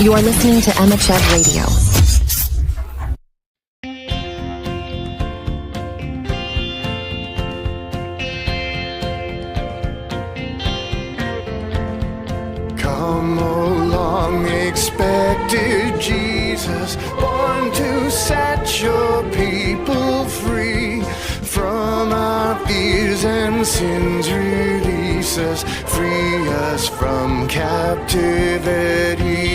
You are listening to Emmachev Radio. Come along, expected Jesus, born to set your people free from our fears and sins. Release us, free us from captivity.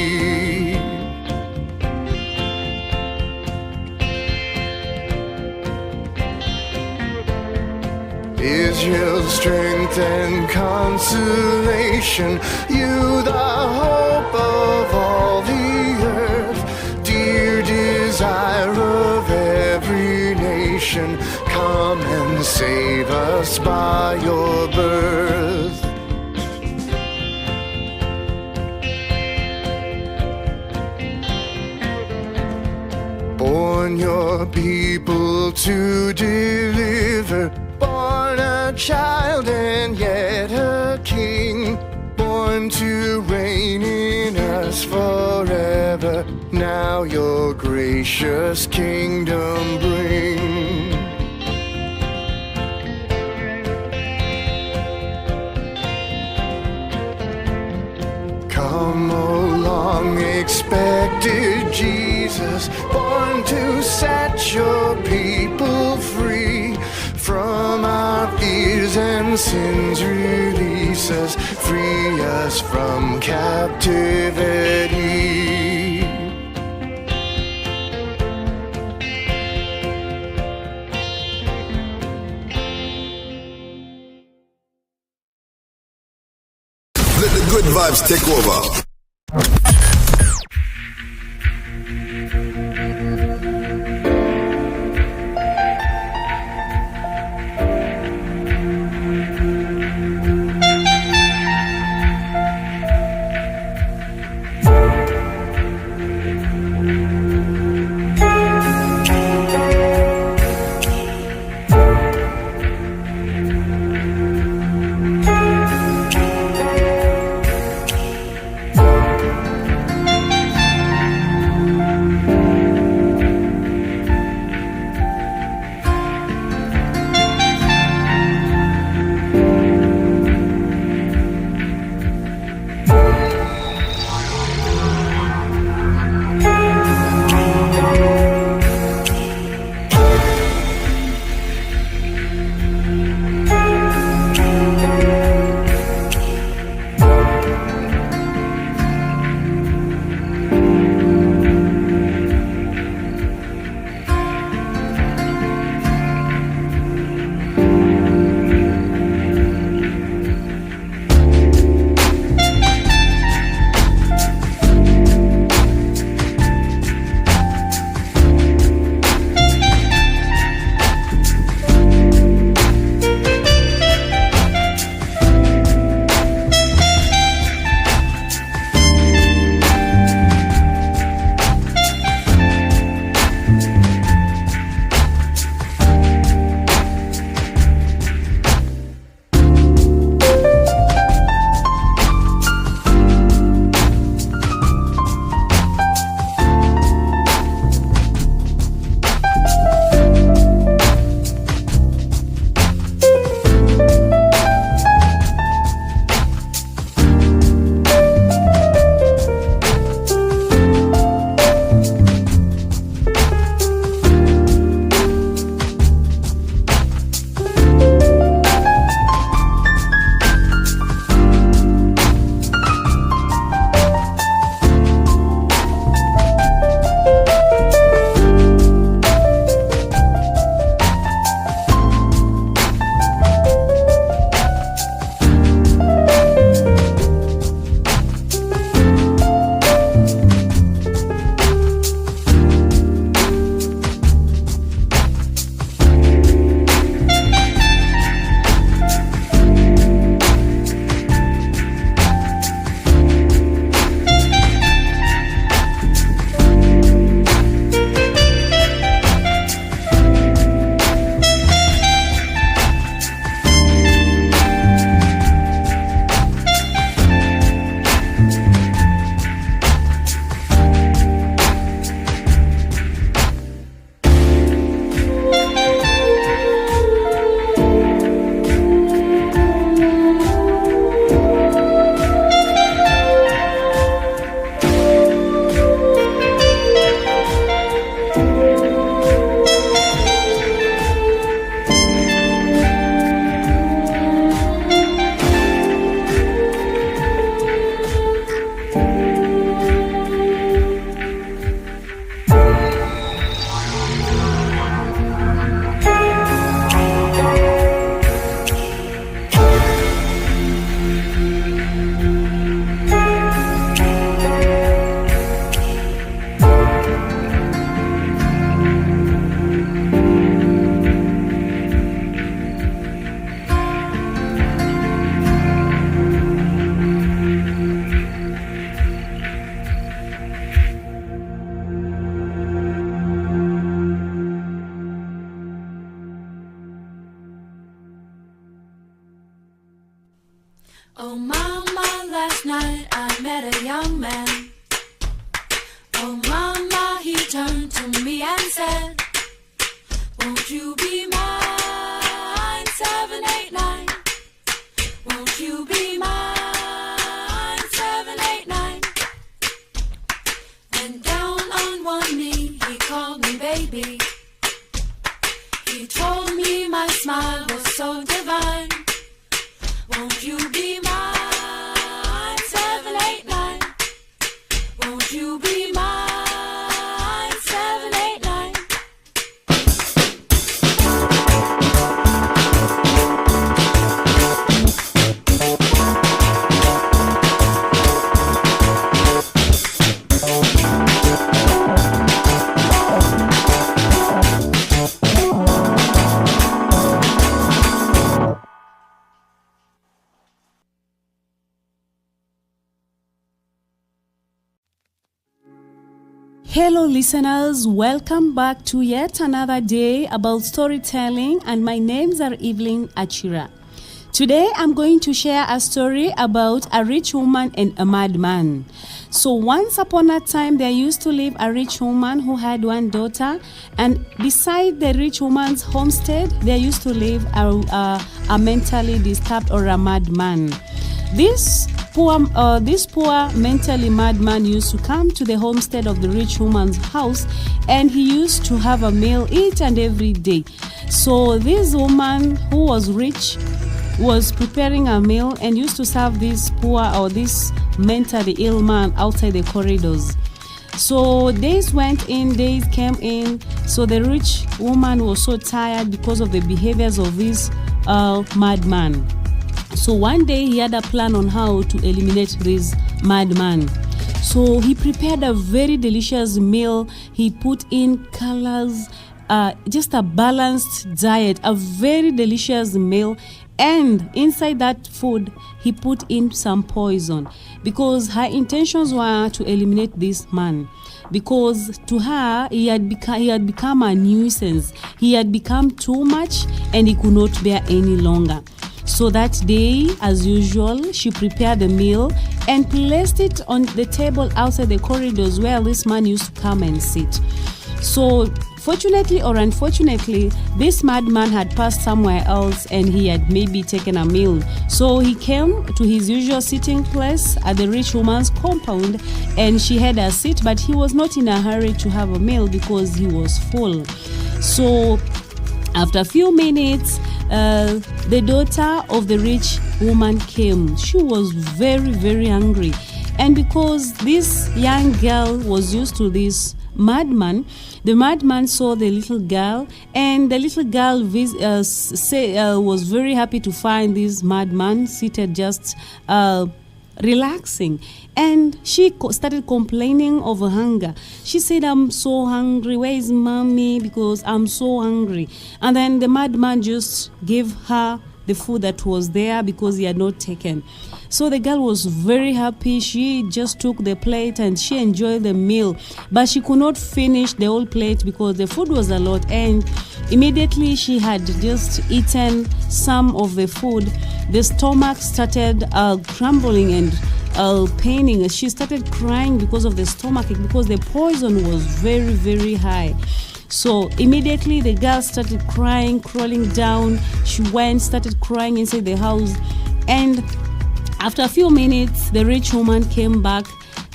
Israel's strength and consolation, you the hope of all the earth, dear desire of every nation, come and save us by your birth. Born your people to deliver, born a child and yet a king, born to reign in us forever. Now your gracious kingdom bring. Come along, expected Jesus, born to set your people free from our fears and sins. Release us, free us from captivity. Let the good vibes take over. Oh mama, he turned to me and said, won't you be mine, 789? Won't you be mine, 789? Then down on one knee, he called me baby. He told me my smile was so divine. Won't you be mine, 789? Won't you be mine, 789? Hello listeners, welcome back to yet another day about storytelling, and my names are Evelyn Achira. Today I'm going to share a story about a rich woman and a madman. So once upon a time there used to live a rich woman who had one daughter, and beside the rich woman's homestead there used to live a mentally disturbed or a madman. This poor mentally madman used to come to the homestead of the rich woman's house, and he used to have a meal each and every day. So this woman who was rich was preparing a meal and used to serve this poor or this mentally ill man outside the corridors. So days went in, days came in. So the rich woman was so tired because of the behaviors of this madman. So one day he had a plan on how to eliminate this madman. So he prepared a very delicious meal. He put in colors, just a balanced diet, a very delicious meal. And inside that food, he put in some poison because her intentions were to eliminate this man. Because to her, he had become a nuisance. He had become too much and he could not bear any longer. So that day, as usual, she prepared the meal and placed it on the table outside the corridors where this man used to come and sit. So fortunately or unfortunately, this madman had passed somewhere else and he had maybe taken a meal. So he came to his usual sitting place at the rich woman's compound, and she had a seat, but he was not in a hurry to have a meal because he was full. So after a few minutes, the daughter of the rich woman came. She was very, very hungry. And because this young girl was used to this madman, the madman saw the little girl, and the little girl was very happy to find this madman seated just relaxing. And she started complaining of hunger. She said, I'm so hungry. Where is mommy? Because I'm so hungry. And then the madman just gave her the food that was there because he had not taken. So the girl was very happy. She just took the plate and she enjoyed the meal. But she could not finish the whole plate because the food was a lot. And immediately she had just eaten some of the food, the stomach started crumbling and paining. She started crying because of the stomachache, because the poison was very, very high. So immediately the girl started crying, crawling down. She started crying inside the house. And after a few minutes, the rich woman came back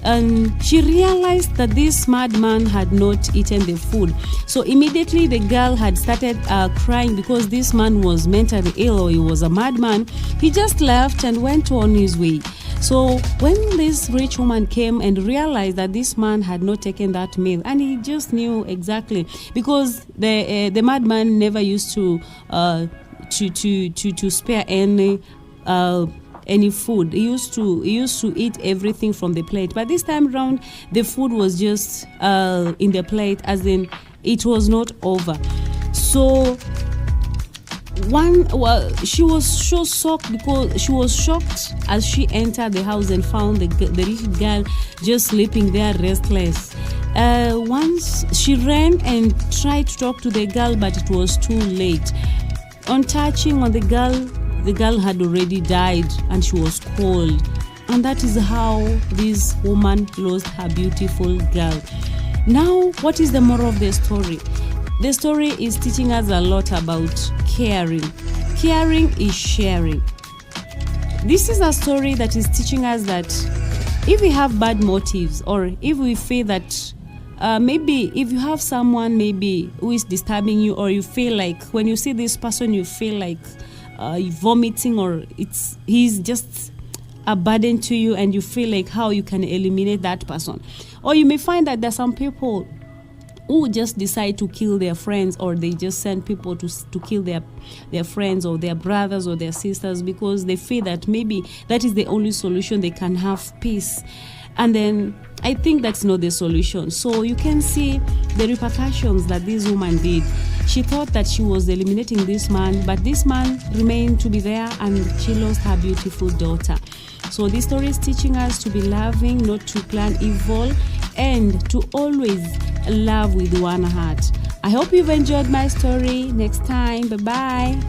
and she realized that this madman had not eaten the food. So immediately the girl had started crying because this man was mentally ill, or he was a madman. He just left and went on his way. So when this rich woman came and realized that this man had not taken that meal, and he just knew exactly, because the madman never used to spare any food. He used to eat everything from the plate, but this time around the food was just in the plate, as in it was not over. So she was so shocked, because she was shocked as she entered the house and found the little girl just sleeping there restless. Once she ran and tried to talk to the girl, but it was too late. On touching on the girl had already died and she was cold. And that is how this woman lost her beautiful girl. Now, what is the moral of the story? The story is teaching us a lot about caring. Caring is sharing. This is a story that is teaching us that if we have bad motives, or if we feel that maybe if you have someone maybe who is disturbing you, or you feel like when you see this person you feel like vomiting, or he's just a burden to you, and you feel like how you can eliminate that person. Or you may find that there's some people who just decide to kill their friends, or they just send people to kill their friends or their brothers or their sisters, because they feel that maybe that is the only solution they can have peace. And then I think that's not the solution. So you can see the repercussions that this woman did. She thought that she was eliminating this man, but this man remained to be there, and she lost her beautiful daughter. So this story is teaching us to be loving, not to plan evil, and to always love with one heart. I hope you've enjoyed my story. Next time, bye-bye.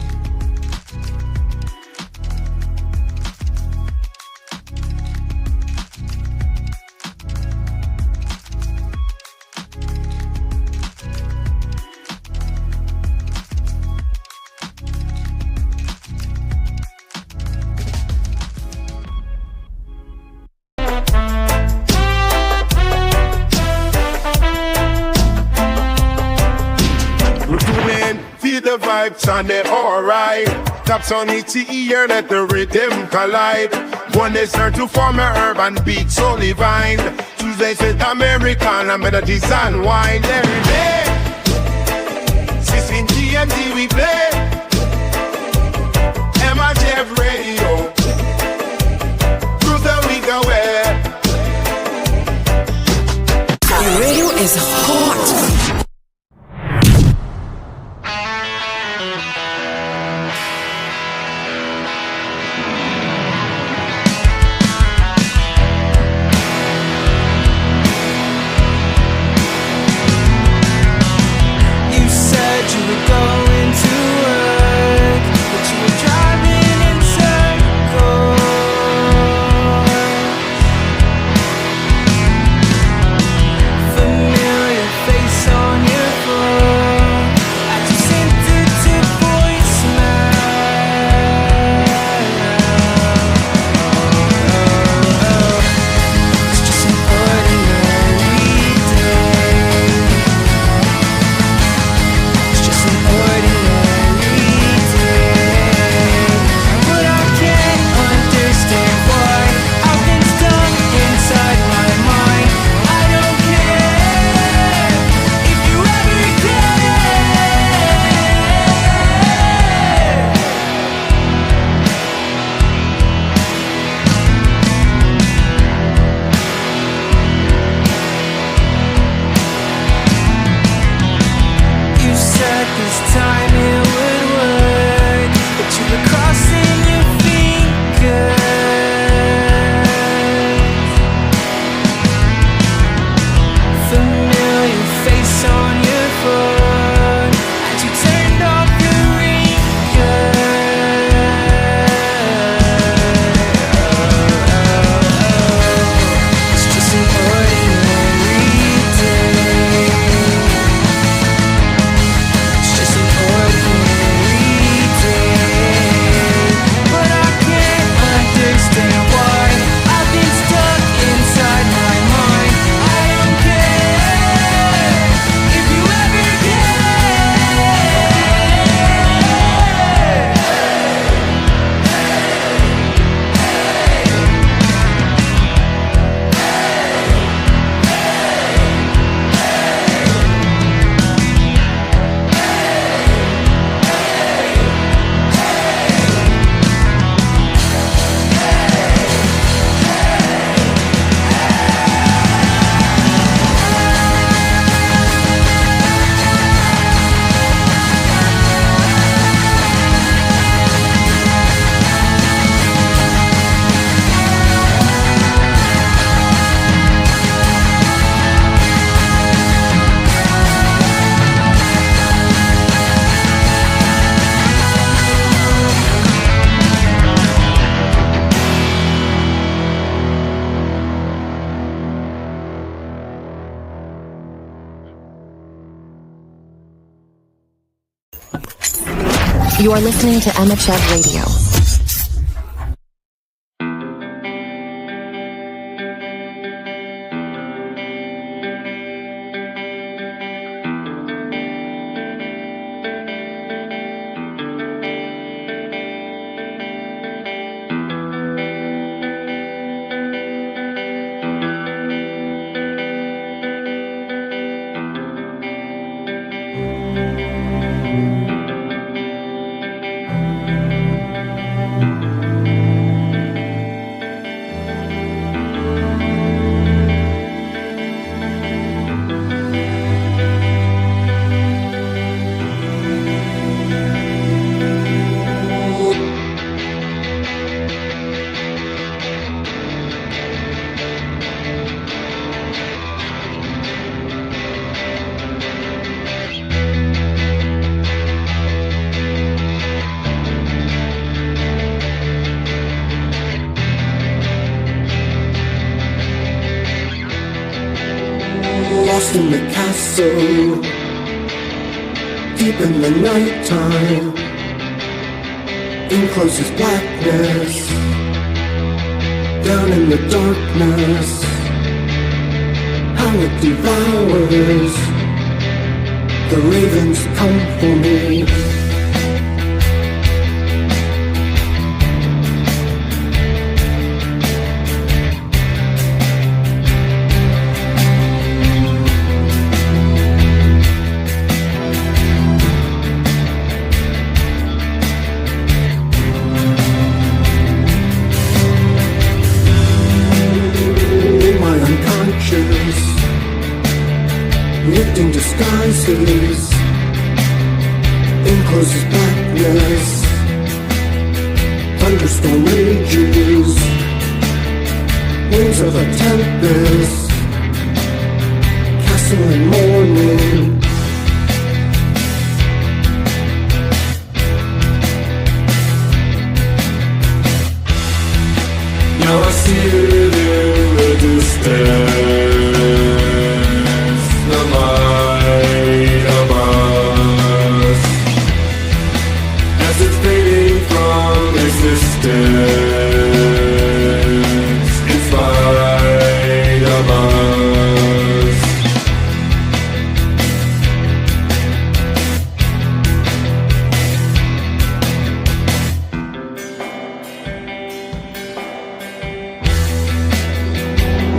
Feel the vibes and they're alright. Taps on each ear, let the rhythm collide. One is here to form a urban beat so divine. Tuesdays with American and melodies and wine. Every day, 16 GMT we play. Emmachev radio. Cruise the week away. The radio is hot. You were going to work, but you were driving in circles. Familiar faces You are listening to Emmachev Radio. Lost in the castle, deep in the nighttime, in closest blackness, down in the darkness, how it devours. The ravens come for me. Lifting disguises in closest blackness, thunderstorm rages, winds of a tempest, castle in morning. Now I see it in the distance. The light of us, as it's fading from existence, in spite of us.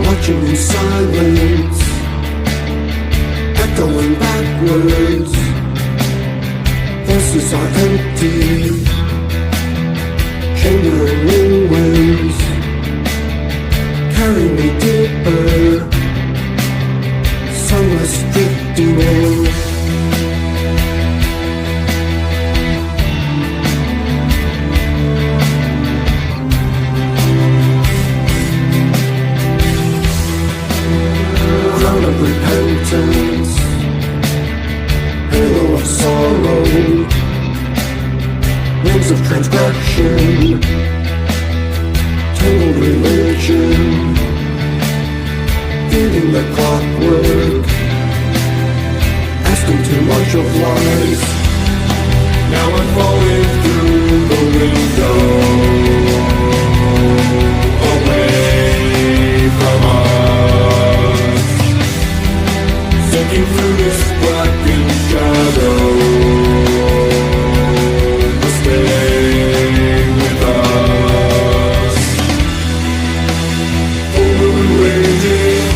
Watching in silence, going backwards, voices are empty, chamber in ruins, carry me deeper, sunless drifting in. Crown of repentance, halo of sorrow, wings of transgression, tangled religion, feeding the clockwork, asking too much of lies. Now I'm falling through the window, away from us, sinking through this blackened shadow. Stay with us. Over and raging,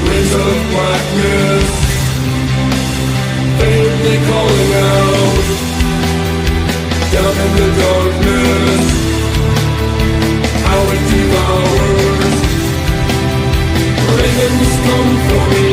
winds of blackness, faintly calling out, down in the darkness, how it devours. Ravens come for me.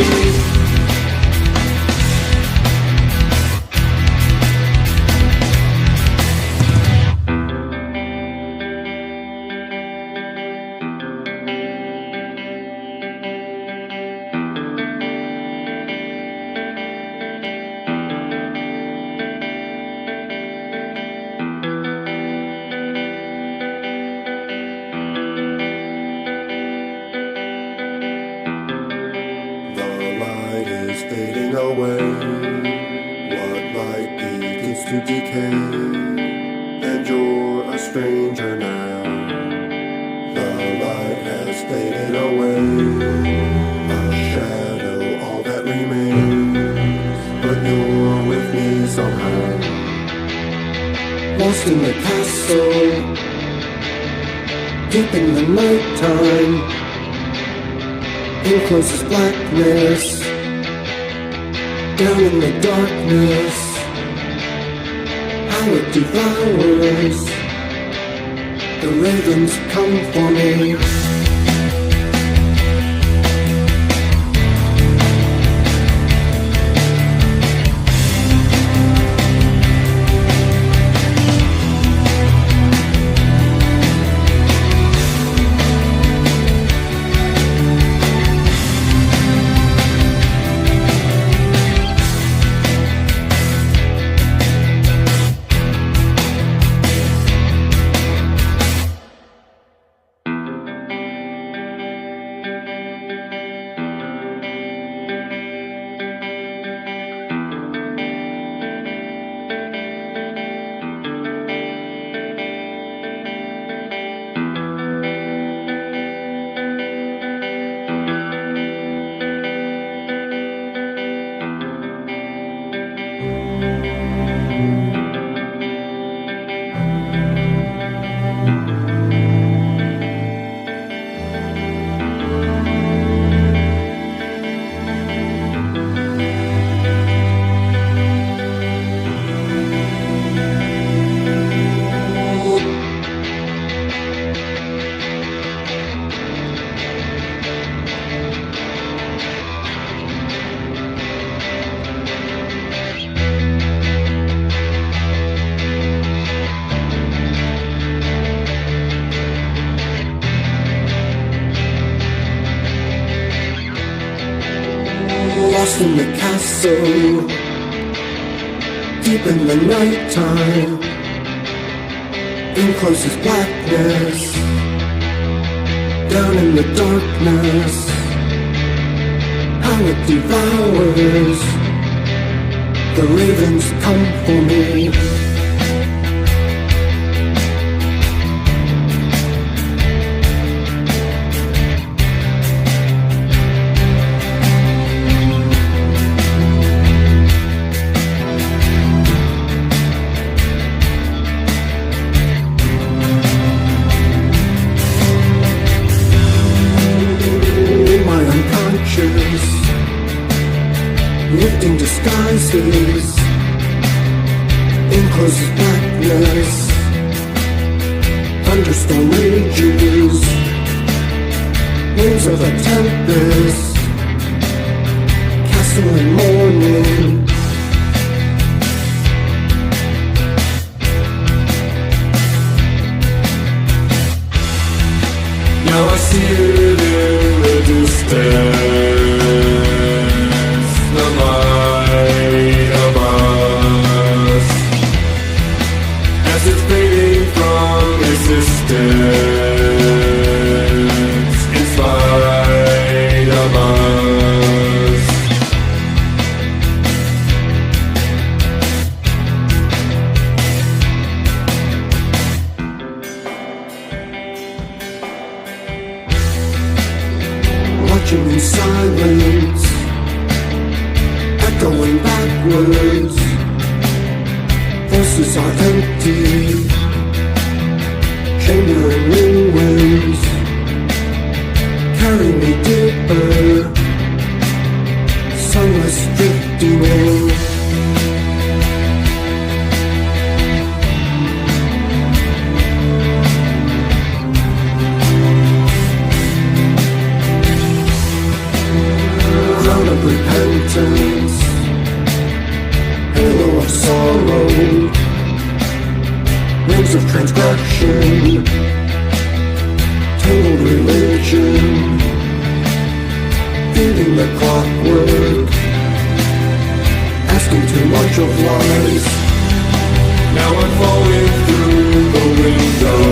begins to decay, and you're a stranger now. The light has faded away, a shadow all that remains, but you're with me somehow. Lost in the castle, deep in the nighttime, in closest blackness, down in the darkness, how it devours. The ravens come for me. Lost in the castle, deep in the nighttime, in closest blackness, down in the darkness, how it devours. The ravens come for me. Lifting disguises, in closest blackness, thunderstorm rages, winds of a tempest, castle in morning. Now I see it in the distance. The light of us, as it's fading from existence, in spite of us. Watching in silence, going backwards, voices are empty, chamber in ruins, carry me deeper, sunless drifting in. Crown of repentance, halo of sorrow, rings of transgression, tangled religion, feeding the clockwork, asking too much of lies. Now I'm falling through the window,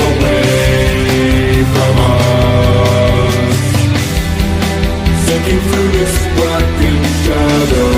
away from us, sinking through this blackened shadow.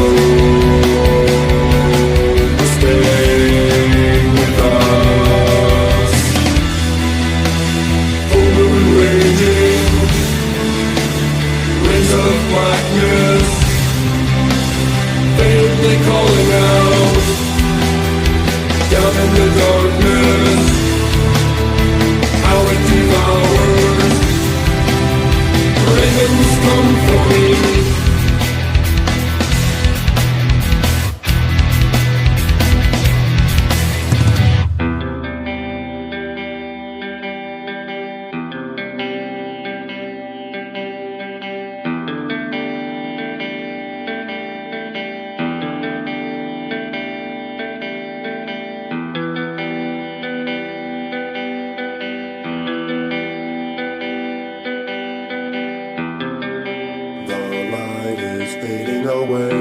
fading away.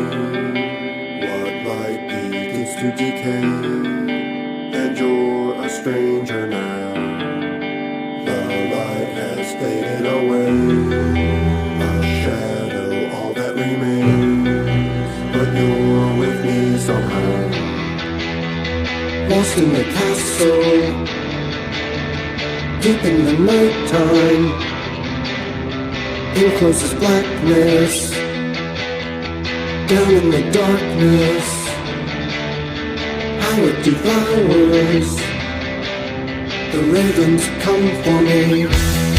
What light begins to decay, and you're a stranger now. The light has faded away, a shadow all that remains, but you're with me somehow. Lost in the castle, deep in the nighttime, in closest blackness, down in the darkness, how it devours. The ravens come for me.